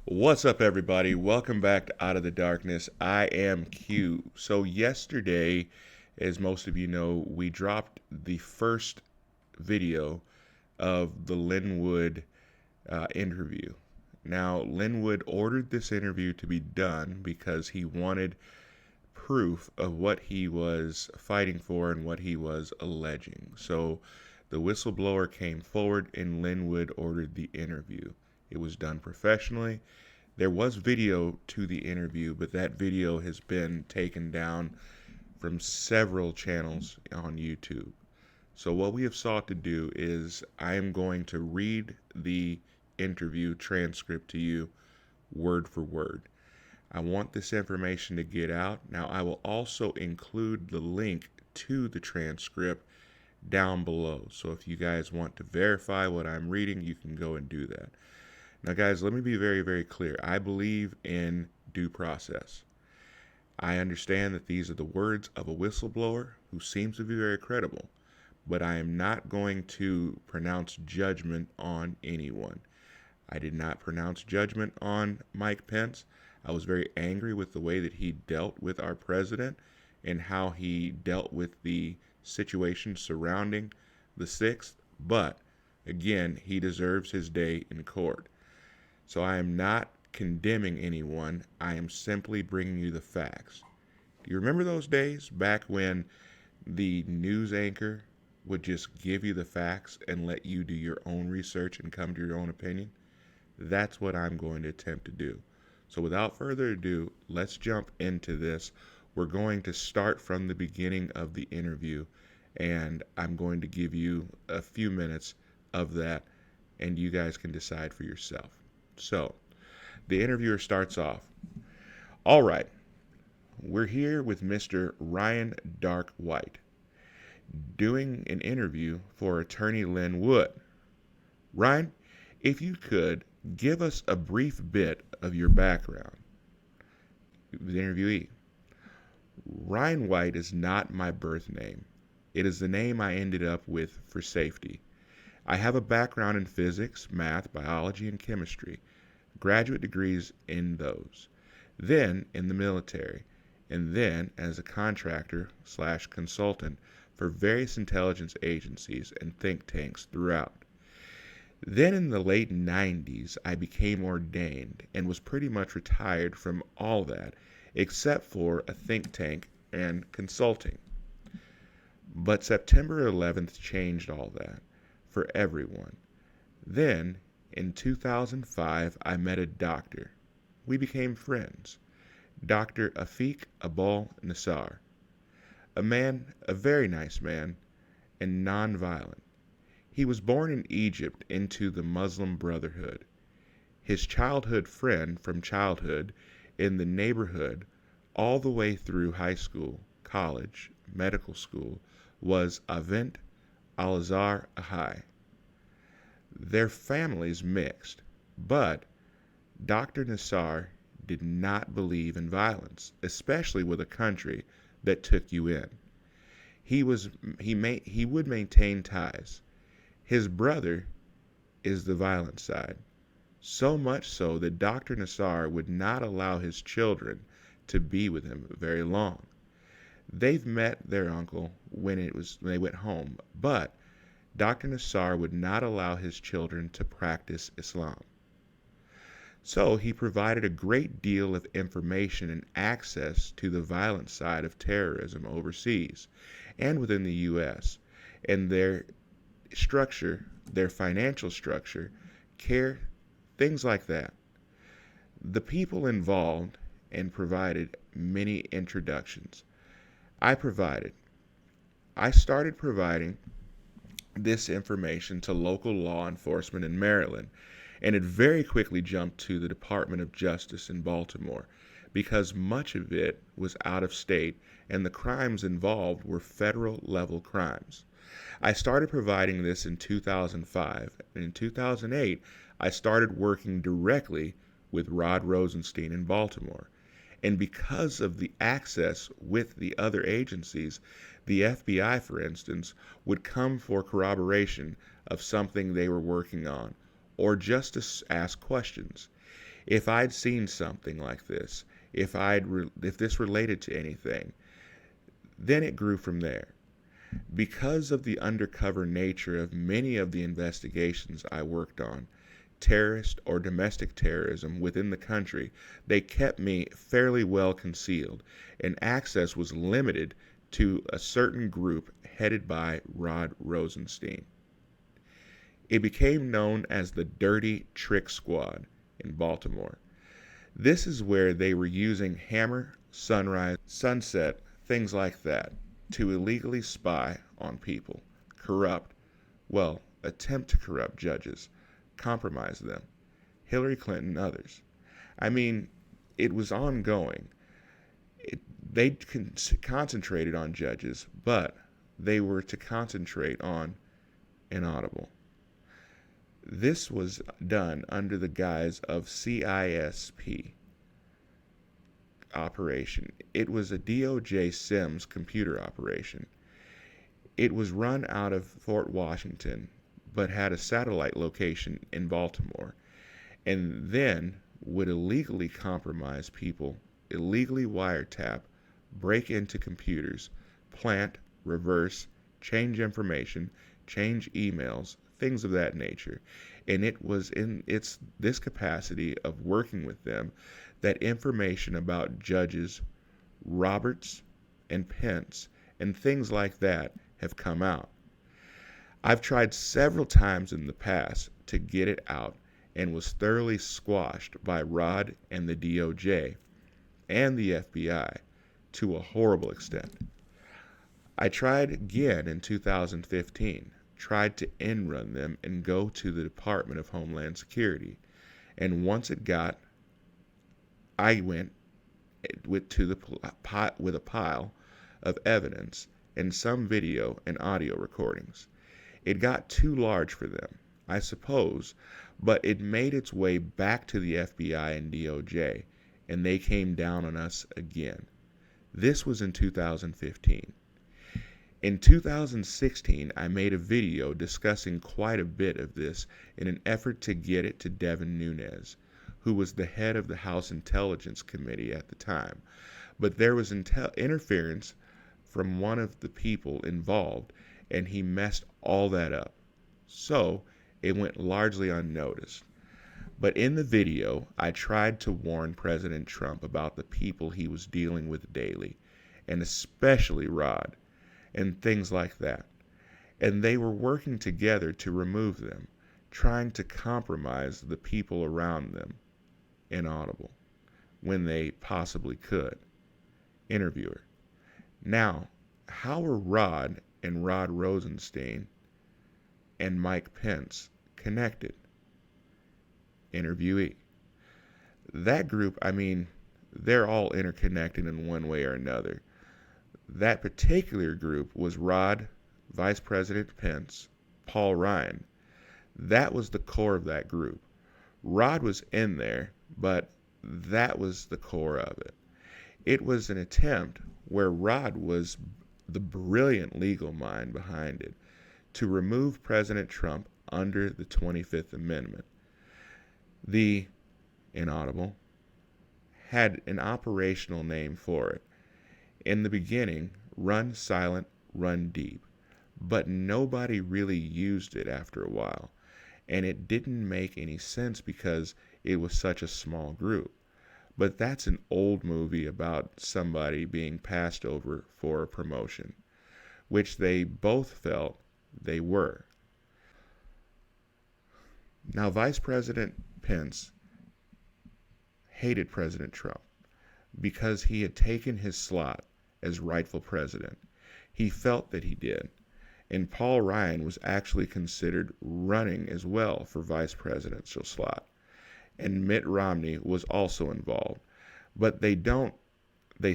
What's up, everybody? Welcome back to Out of the Darkness. I am Q. So, yesterday, as most of you know, we dropped the first video of the Linwood interview. Now, Linwood ordered this interview to be done because he wanted proof of what he was fighting for and what he was alleging. So, the whistleblower came forward and Linwood ordered the interview. It was done professionally. There was video to the interview, but that video has been taken down from several channels on YouTube. So what we have sought to do is I am going to read the interview transcript to you word for word. I want this information to get out. Now I will also include the link to the transcript down below. So if you guys want to verify what I'm reading, you can go and do that. Now, guys, let me be very, very clear. I believe in due process. I understand that these are the words of a whistleblower who seems to be very credible, but I am not going to pronounce judgment on anyone. I did not pronounce judgment on Mike Pence. I was very angry with the way that he dealt with our president and how he dealt with the situation surrounding the 6th, but again, he deserves his day in court. So I am not condemning anyone. I am simply bringing you the facts. Do you remember those days back when the news anchor would just give you the facts and let you do your own research and come to your own opinion? That's what I'm going to attempt to do. So without further ado, let's jump into this. We're going to start from the beginning of the interview, and I'm going to give you a few minutes of that, and you guys can decide for yourself. So, the interviewer starts off. All right, we're here with Mr. Ryan Dark White doing an interview for attorney Linwood. Ryan, if you could give us a brief bit of your background. The interviewee. Ryan White is not my birth name. It is the name I ended up with for safety. I have a background in physics, math, biology, and chemistry, graduate degrees in those, then in the military, and then as a contractor/consultant for various intelligence agencies and think tanks throughout. Then in the late 90s, I became ordained and was pretty much retired from all that except for a think tank and consulting. But September 11th changed all that for everyone. Then, in 2005, I met a doctor. We became friends. Dr. Afiq Abul Nassar. A very nice man, and non-violent. He was born in Egypt into the Muslim Brotherhood. His childhood friend from childhood in the neighborhood all the way through high school, college, medical school was Avent Al-Azhar Ahai. Their families mixed, but Dr. Nassar did not believe in violence, especially with a country that took you in. He would maintain ties. His brother is the violent side, so much so that Dr. Nassar would not allow his children to be with him very long. They've met their uncle when they went home, but Dr. Nassar would not allow his children to practice Islam. So he provided a great deal of information and access to the violent side of terrorism overseas and within the U.S. and their structure, their financial structure, care, things like that. The people involved and provided many introductions. I started providing this information to local law enforcement in Maryland, and it very quickly jumped to the Department of Justice in Baltimore because much of it was out of state and the crimes involved were federal level crimes. I started providing this in 2005, and in 2008 I started working directly with Rod Rosenstein in Baltimore. And because of the access with the other agencies, the FBI, for instance, would come for corroboration of something they were working on or just to ask questions. If I'd seen something like this, if this related to anything, then it grew from there. Because of the undercover nature of many of the investigations I worked on, terrorist or domestic terrorism within the country, they kept me fairly well concealed, and access was limited to a certain group headed by Rod Rosenstein. It became known as the Dirty Trick Squad in Baltimore. This is where they were using hammer, sunrise, sunset, things like that, to illegally spy on people, attempt to corrupt judges, compromise them, Hillary Clinton and others. I mean, it was ongoing. They concentrated on judges, but they were to concentrate on inaudible. This was done under the guise of CISP operation. It was a DOJ Sims computer operation. It was run out of Fort Washington, but had a satellite location in Baltimore, and then would illegally compromise people, illegally wiretap, break into computers, plant, reverse, change information, change emails, things of that nature. And it was in this capacity of working with them that information about judges Roberts and Pence and things like that have come out. I've tried several times in the past to get it out and was thoroughly squashed by Rod and the DOJ and the FBI to a horrible extent. I tried again in 2015, tried to end run them and go to the Department of Homeland Security. And once it got, I went to the with a pile of evidence and some video and audio recordings. It got too large for them, I suppose, but it made its way back to the FBI and DOJ, and they came down on us again. This was in 2015. In 2016, I made a video discussing quite a bit of this in an effort to get it to Devin Nunes, who was the head of the House Intelligence Committee at the time. But there was interference from one of the people involved, and he messed all that up. So it went largely unnoticed. But in the video, I tried to warn President Trump about the people he was dealing with daily, and especially Rod, and things like that. And they were working together to remove them, trying to compromise the people around them, inaudible, when they possibly could. Interviewer: now, how are Rod and Rod Rosenstein and Mike Pence connected? Interviewee: that group, they're all interconnected in one way or another. That particular group was Rod, Vice President Pence, Paul Ryan. That was the core of that group. Rod was in there, but that was the core of it. It was an attempt where Rod was the brilliant legal mind behind it to remove President Trump under the 25th Amendment. The inaudible had an operational name for it. In the beginning, run silent, run deep. But nobody really used it after a while. And it didn't make any sense because it was such a small group. But that's an old movie about somebody being passed over for a promotion, which they both felt they were. Now, Vice President Pence hated President Trump because he had taken his slot as rightful president. He felt that he did. And Paul Ryan was actually considered running as well for vice presidential slot. And Mitt Romney was also involved. But they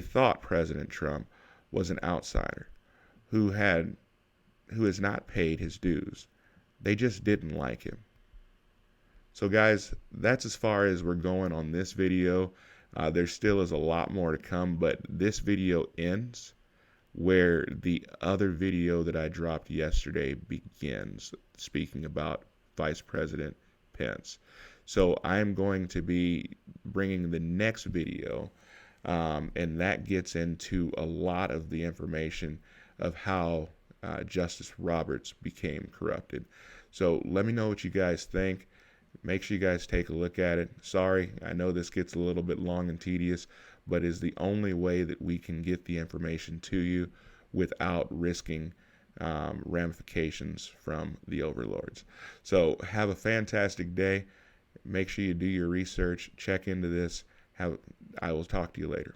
thought President Trump was an outsider who has not paid his dues. They just didn't like him. So guys, that's as far as we're going on this video. There still is a lot more to come, but this video ends where the other video that I dropped yesterday begins, speaking about Vice President Pence. So I'm going to be bringing the next video, and that gets into a lot of the information of how Justice Roberts became corrupted. So let me know what you guys think. Make sure you guys take a look at it. Sorry, I know this gets a little bit long and tedious, but is the only way that we can get the information to you without risking ramifications from the overlords. So have a fantastic day. Make sure you do your research, check into this. I will talk to you later.